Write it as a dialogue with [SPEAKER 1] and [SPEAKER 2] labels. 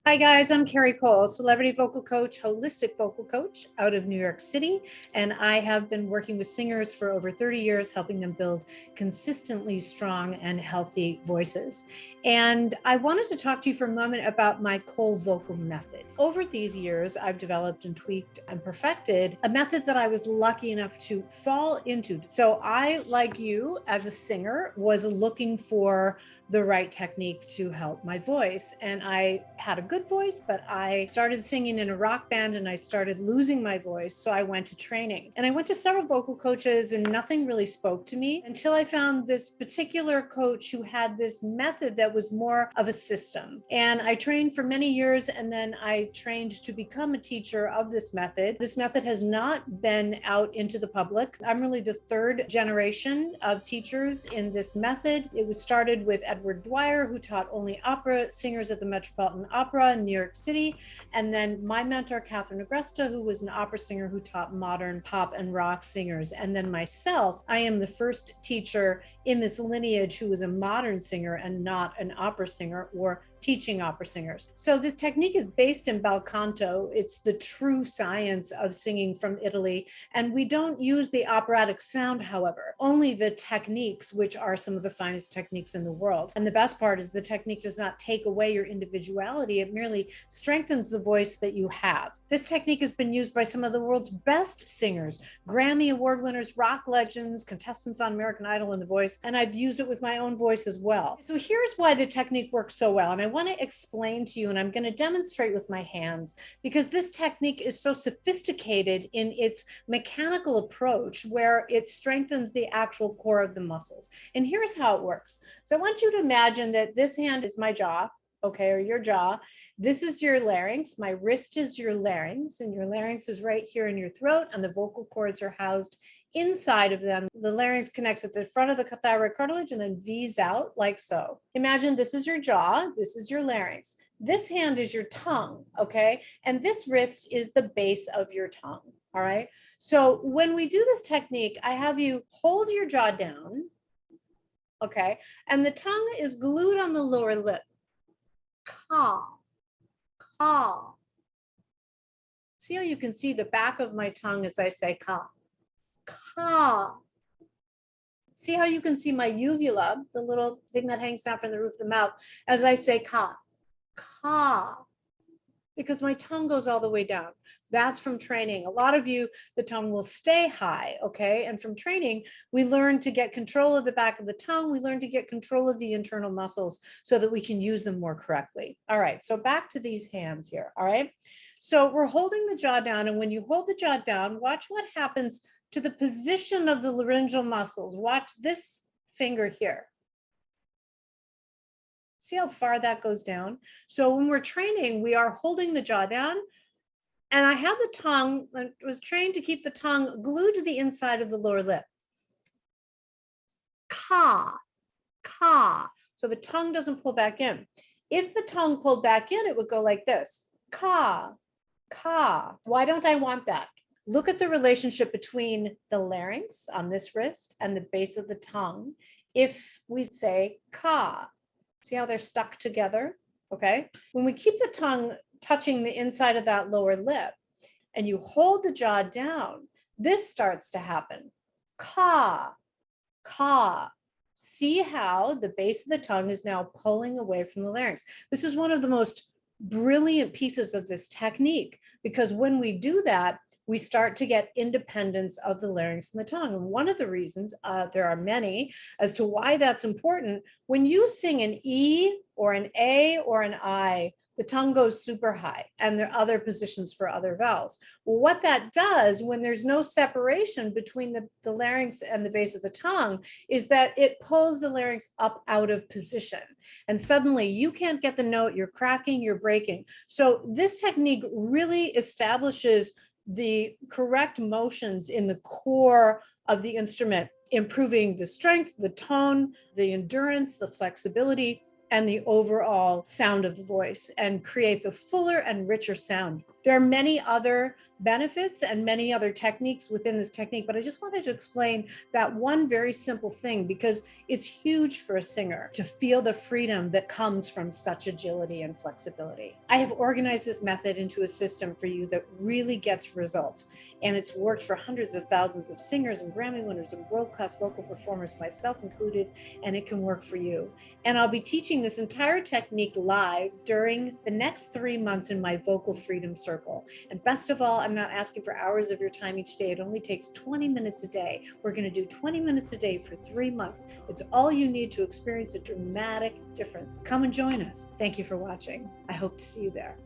[SPEAKER 1] Hi guys, I'm Carrie Cole, celebrity vocal coach, holistic vocal coach out of New York City. And I have been working with singers for over 30 years, helping them build consistently strong and healthy voices. And I wanted to talk to you for a moment about my Cole vocal method. Over these years, I've developed and tweaked and perfected a method that I was lucky enough to fall into. So I, like you as a singer, was looking for the right technique to help my voice. And I had a good voice, but I started singing in a rock band and I started losing my voice. So I went to training and I went to several vocal coaches and nothing really spoke to me until I found this particular coach who had this method that was more of a system. And I trained for many years and then I trained to become a teacher of this method. This method has not been out into the public. I'm really the third generation of teachers in this method. It was started with Edward Dwyer, who taught only opera singers at the Metropolitan Opera in New York City. And then my mentor, Catherine Agresta, who was an opera singer who taught modern pop and rock singers. And then myself, I am the first teacher in this lineage who was a modern singer and not an opera singer or teaching opera singers. So this technique is based in bel canto. It's the true science of singing from Italy. And we don't use the operatic sound, however, only the techniques, which are some of the finest techniques in the world. And the best part is the technique does not take away your individuality. It merely strengthens the voice that you have. This technique has been used by some of the world's best singers, Grammy Award winners, rock legends, contestants on American Idol and The Voice, and I've used it with my own voice as well. So here's why the technique works so well. And I want to explain to you, and I'm going to demonstrate with my hands, because this technique is so sophisticated in its mechanical approach where it strengthens the actual core of the muscles. And here's how it works. So I want you to imagine that this hand is my jaw, okay, or your jaw. This is your larynx. My wrist is your larynx, and your larynx is right here in your throat, and the vocal cords are housed inside of them. The larynx connects at the front of the thyroid cartilage and then V's out like so. Imagine this is your jaw, this is your larynx. This hand is your tongue, okay? And this wrist is the base of your tongue, all right? So when we do this technique, I have you hold your jaw down, okay? And the tongue is glued on the lower lip. Ka, ka. See how you can see the back of my tongue as I say ka. Ka. See how you can see my uvula, the little thing that hangs down from the roof of the mouth, as I say ka, ka, because my tongue goes all the way down. That's from training. A lot of you, the tongue will stay high, okay? And from training, we learn to get control of the back of the tongue. We learn to get control of the internal muscles so that we can use them more correctly. All right, so back to these hands here, all right? So we're holding the jaw down, and when you hold the jaw down, watch what happens to the position of the laryngeal muscles. Watch this finger here. See how far that goes down? So when we're training, we are holding the jaw down, and I have the tongue, I was trained to keep the tongue glued to the inside of the lower lip. Ka, ka. So the tongue doesn't pull back in. If the tongue pulled back in, it would go like this. Ka, ka. Why don't I want that? Look at the relationship between the larynx on this wrist and the base of the tongue. If we say ka, see how they're stuck together, okay? When we keep the tongue touching the inside of that lower lip and you hold the jaw down, this starts to happen. Ka, ka. See how the base of the tongue is now pulling away from the larynx. This is one of the most brilliant pieces of this technique, because when we do that, we start to get independence of the larynx and the tongue. And one of the reasons, there are many, as to why that's important, when you sing an E or an A or an I, the tongue goes super high, and there are other positions for other vowels. Well, what that does when there's no separation between the larynx and the base of the tongue is that it pulls the larynx up out of position. And suddenly you can't get the note, you're cracking, you're breaking. So this technique really establishes the correct motions in the core of the instrument, improving the strength, the tone, the endurance, the flexibility. and the overall sound of the voice, and creates a fuller and richer sound. There are many other benefits and many other techniques within this technique, but I just wanted to explain that one very simple thing because it's huge for a singer to feel the freedom that comes from such agility and flexibility. I have organized this method into a system for you that really gets results, and it's worked for hundreds of thousands of singers and Grammy winners and world-class vocal performers, myself included, and it can work for you. And I'll be teaching this entire technique live during the next 3 months in my Vocal Freedom Circle. And best of all, I'm not asking for hours of your time each day. It only takes 20 minutes a day. We're going to do 20 minutes a day for 3 months. It's all you need to experience a dramatic difference. Come and join us. Thank you for watching. I hope to see you there.